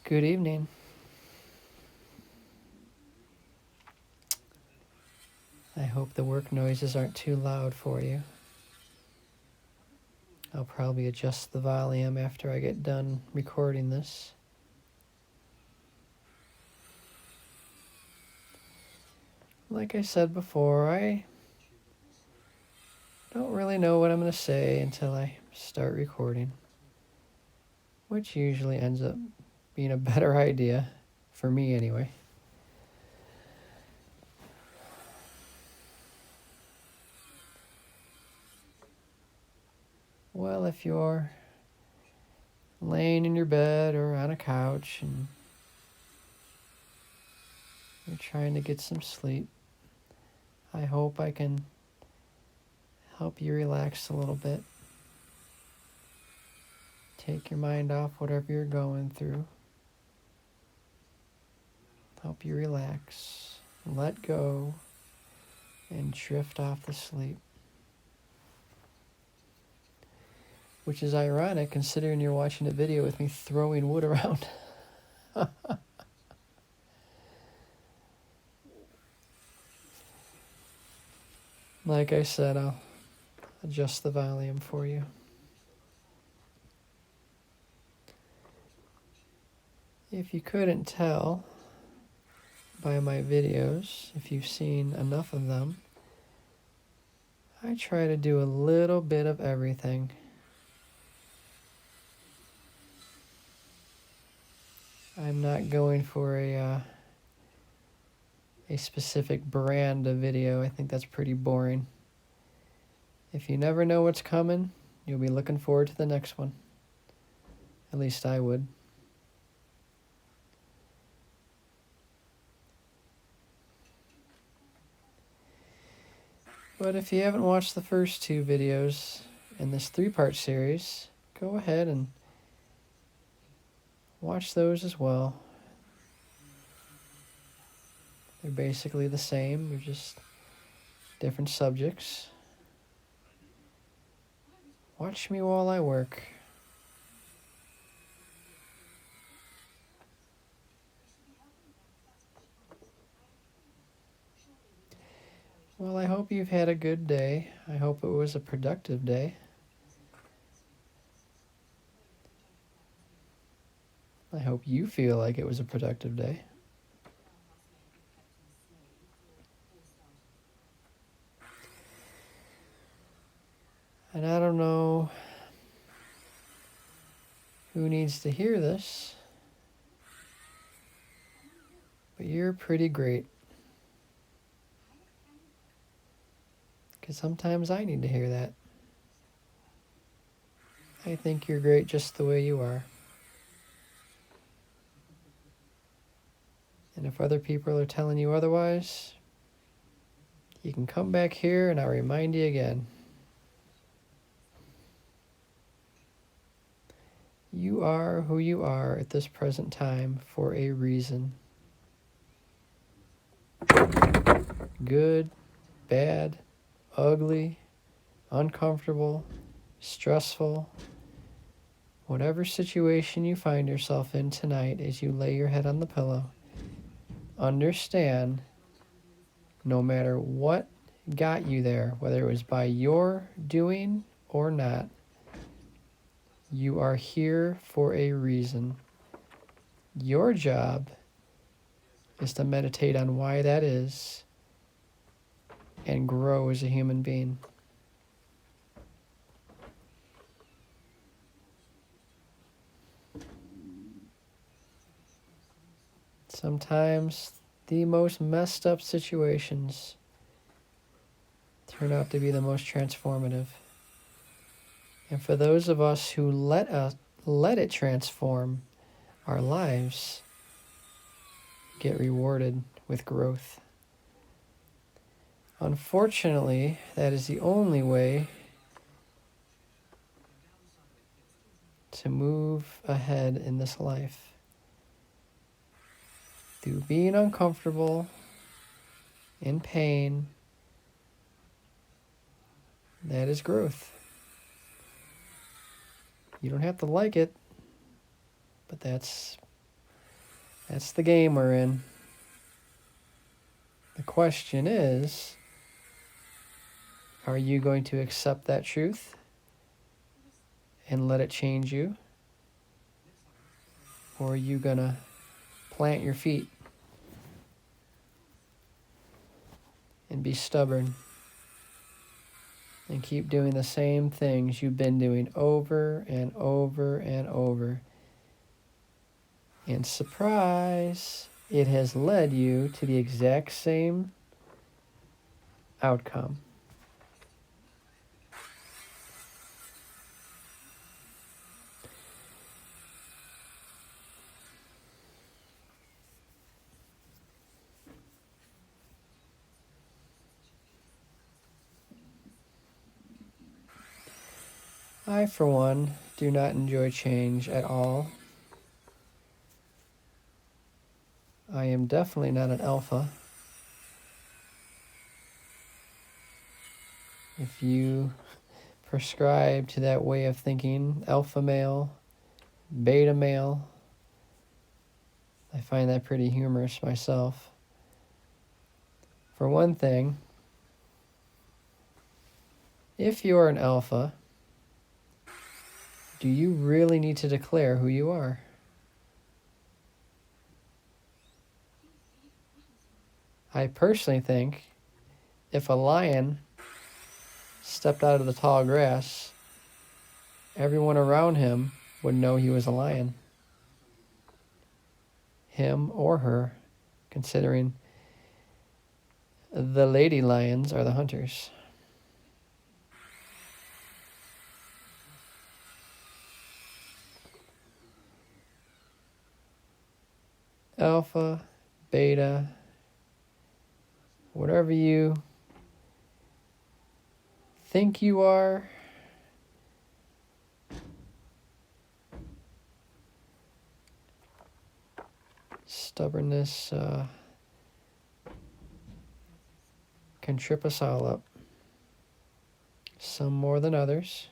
Good evening. I hope the work noises aren't too loud for you. I'll probably adjust the volume after I get done recording this. Like I said before, I don't really know what I'm going to say until I start recording, which usually ends up being a better idea, for me anyway. Well, if you're laying in your bed or on a couch and you're trying to get some sleep, I hope I can help you relax a little bit. Take your mind off whatever you're going through. Help you relax, let go, and drift off to sleep. Which is ironic considering you're watching a video with me throwing wood around. Like I said, I'll adjust the volume for you. If you couldn't tell by my videos, if you've seen enough of them, I try to do a little bit of everything. I'm not going for a specific brand of video. I think that's pretty boring. If you never know what's coming, you'll be looking forward to the next one. At least I would. But if you haven't watched the first two videos in this 3-part series, go ahead and watch those as well. They're basically the same, they're just different subjects. Watch me while I work. Well, I hope you've had a good day. I hope it was a productive day. I hope you feel like it was a productive day. And I don't know who needs to hear this, but you're pretty great. Because sometimes I need to hear that. I think you're great just the way you are. And if other people are telling you otherwise, you can come back here and I'll remind you again. You are who you are at this present time for a reason. Good, bad, ugly, uncomfortable, stressful, whatever situation you find yourself in tonight as you lay your head on the pillow, understand no matter what got you there, whether it was by your doing or not, you are here for a reason. Your job is to meditate on why that is and grow as a human being. Sometimes the most messed up situations turn out to be the most transformative. And for those of us who let it transform our lives, get rewarded with growth. Unfortunately, that is the only way to move ahead in this life. Through being uncomfortable, in pain, that is growth. You don't have to like it, but that's That's the game we're in. The question is, are you going to accept that truth and let it change you? Or are you going to plant your feet and be stubborn and keep doing the same things you've been doing over and over and over? And surprise, it has led you to the exact same outcome. I, for one, do not enjoy change at all. I am definitely not an alpha. If you prescribe to that way of thinking, alpha male, beta male, I find that pretty humorous myself. For one thing, if you're an alpha, do you really need to declare who you are? I personally think if a lion stepped out of the tall grass, everyone around him would know he was a lion. Him or her, considering the lady lions are the hunters. Alpha, beta, whatever you think you are, stubbornness can trip us all up, some more than others.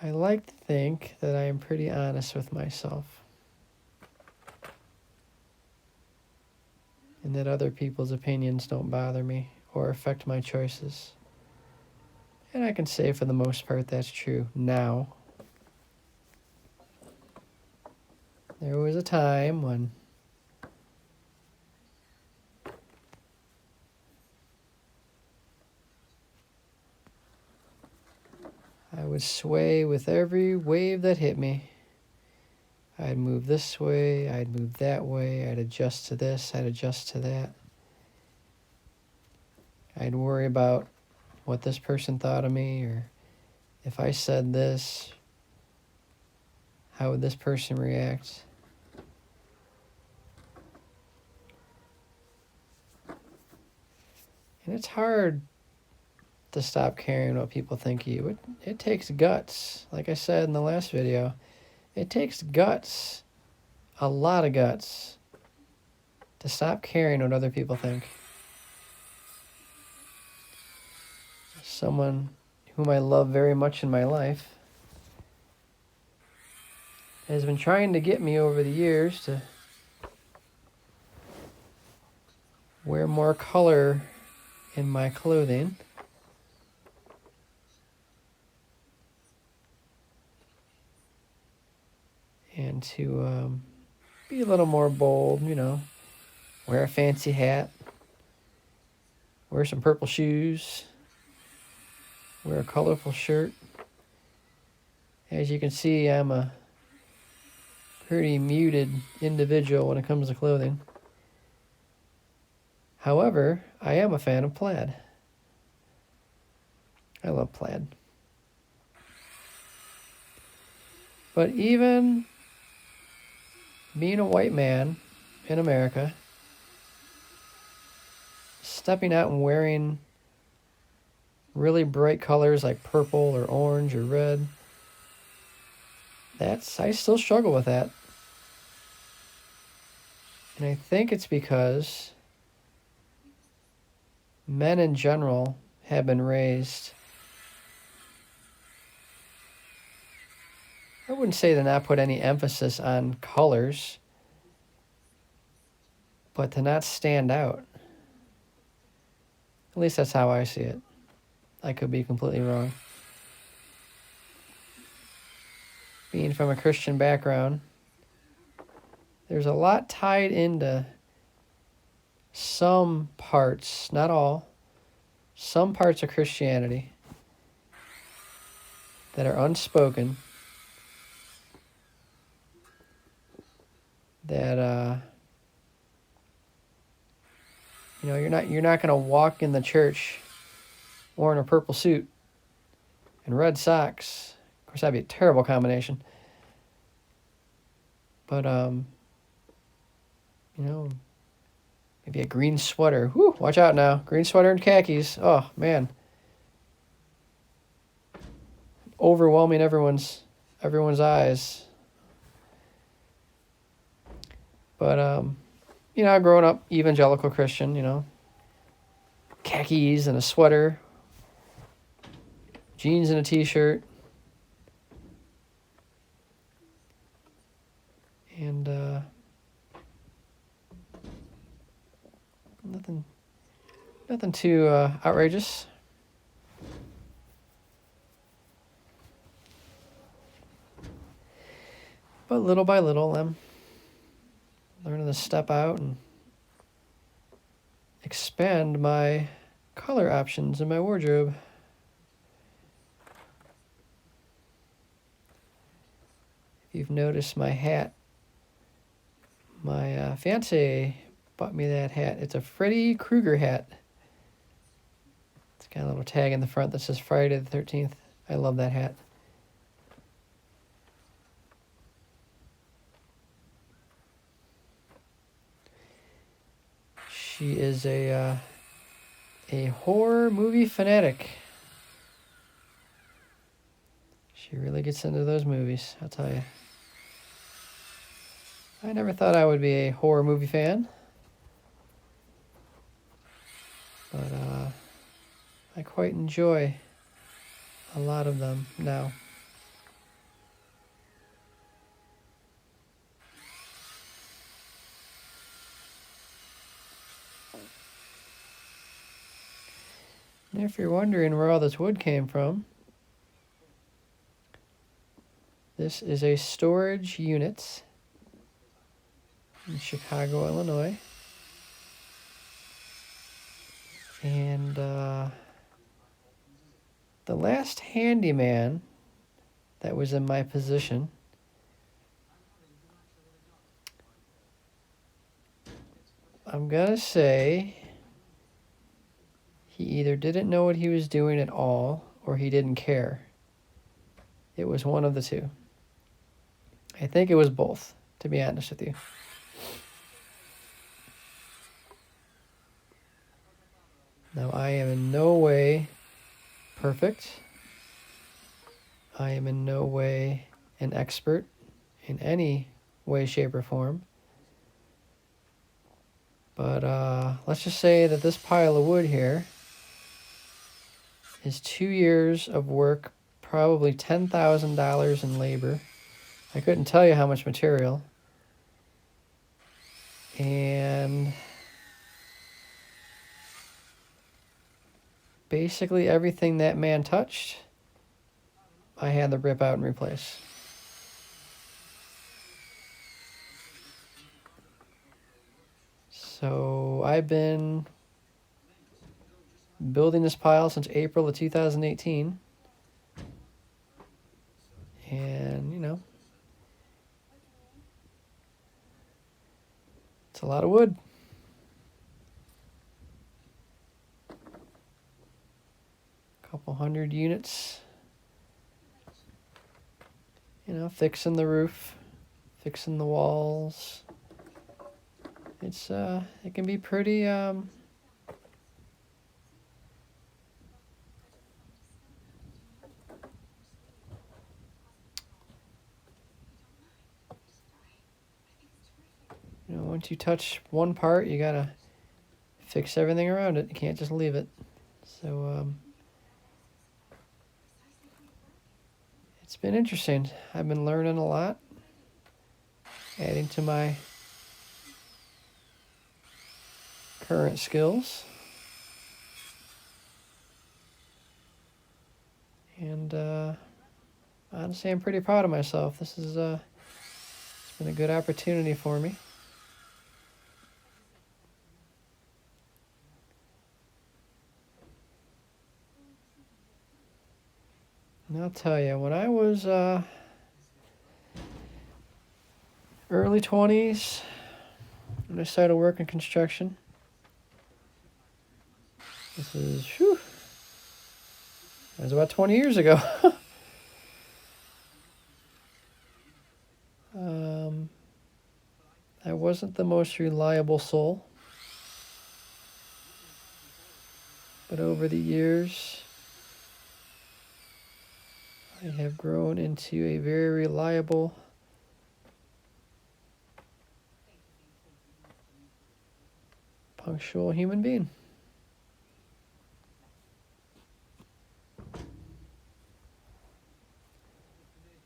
I like to think that I am pretty honest with myself and that other people's opinions don't bother me or affect my choices. And I can say for the most part that's true now. There was a time when I would sway with every wave that hit me. I'd move this way, I'd move that way, I'd adjust to this, I'd adjust to that. I'd worry about what this person thought of me, or if I said this, how would this person react? And it's hard to stop caring what people think of you. It takes guts. Like I said in the last video, it takes guts, a lot of guts, to stop caring what other people think. Someone whom I love very much in my life has been trying to get me over the years to wear more color in my clothing. And to be a little more bold, wear a fancy hat, wear some purple shoes, wear a colorful shirt. As you can see, I'm a pretty muted individual when it comes to clothing. However, I am a fan of plaid. I love plaid. But even being a white man in America, stepping out and wearing really bright colors like purple or orange or red, I still struggle with that. And I think it's because men in general have been raised, I wouldn't say to not put any emphasis on colors, but to not stand out. At least that's how I see it. I could be completely wrong. Being from a Christian background, there's a lot tied into some parts, not all, some parts of Christianity that are unspoken, that you're not going to walk in the church wearing a purple suit and red socks. Of course, that'd be a terrible combination. But maybe a green sweater. Whew, watch out now. Green sweater and khakis. Oh man. Overwhelming everyone's eyes. But growing up evangelical Christian, khakis and a sweater, jeans and a t-shirt, and nothing too outrageous. But little by little, I'm learning to step out and expand my color options in my wardrobe. If you've noticed my hat, my fiance bought me that hat. It's a Freddy Krueger hat. It's got a little tag in the front that says Friday the 13th. I love that hat. She is a horror movie fanatic. She really gets into those movies, I'll tell you. I never thought I would be a horror movie fan. But I quite enjoy a lot of them now. And if you're wondering where all this wood came from, this is a storage unit in Chicago, Illinois. And the last handyman that was in my position, I'm gonna say he either didn't know what he was doing at all or he didn't care. It was one of the two. I think it was both, to be honest with you. Now, I am in no way perfect. I am in no way an expert in any way, shape, or form. But let's just say that this pile of wood here is 2 years of work, probably $10,000 in labor. I couldn't tell you how much material. And basically everything that man touched, I had to rip out and replace. So I've been building this pile since April of 2018. And, it's a lot of wood. Couple hundred units. Fixing the roof, fixing the walls. It can be pretty once you touch one part, you gotta fix everything around it. You can't just leave it. So it's been interesting. I've been learning a lot, adding to my current skills. And honestly, I'm pretty proud of myself. This is it's been a good opportunity for me. And I'll tell you, when I was early 20s, when I started working construction, this is, whew, that was about 20 years ago. I wasn't the most reliable soul, but over the years, I have grown into a very reliable, punctual human being.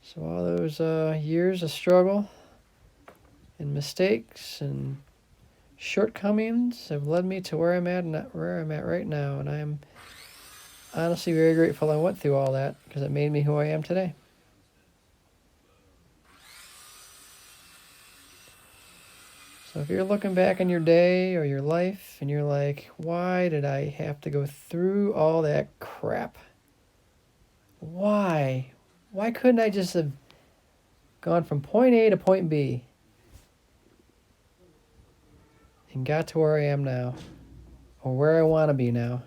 So all those years of struggle and mistakes and shortcomings have led me to where I'm at right now, and I am honestly very grateful I went through all that, because it made me who I am today. So if you're looking back on your day or your life and you're like, why did I have to go through all that crap? Why couldn't I just have gone from point A to point B and got to where I am now, or where I want to be now?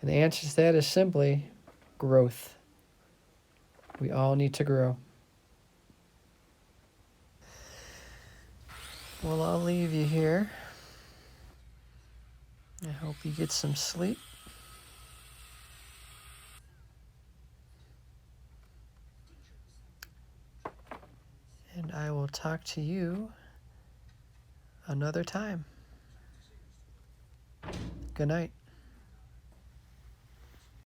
And the answer to that is simply growth. We all need to grow. Well, I'll leave you here. I hope you get some sleep. And I will talk to you another time. Good night.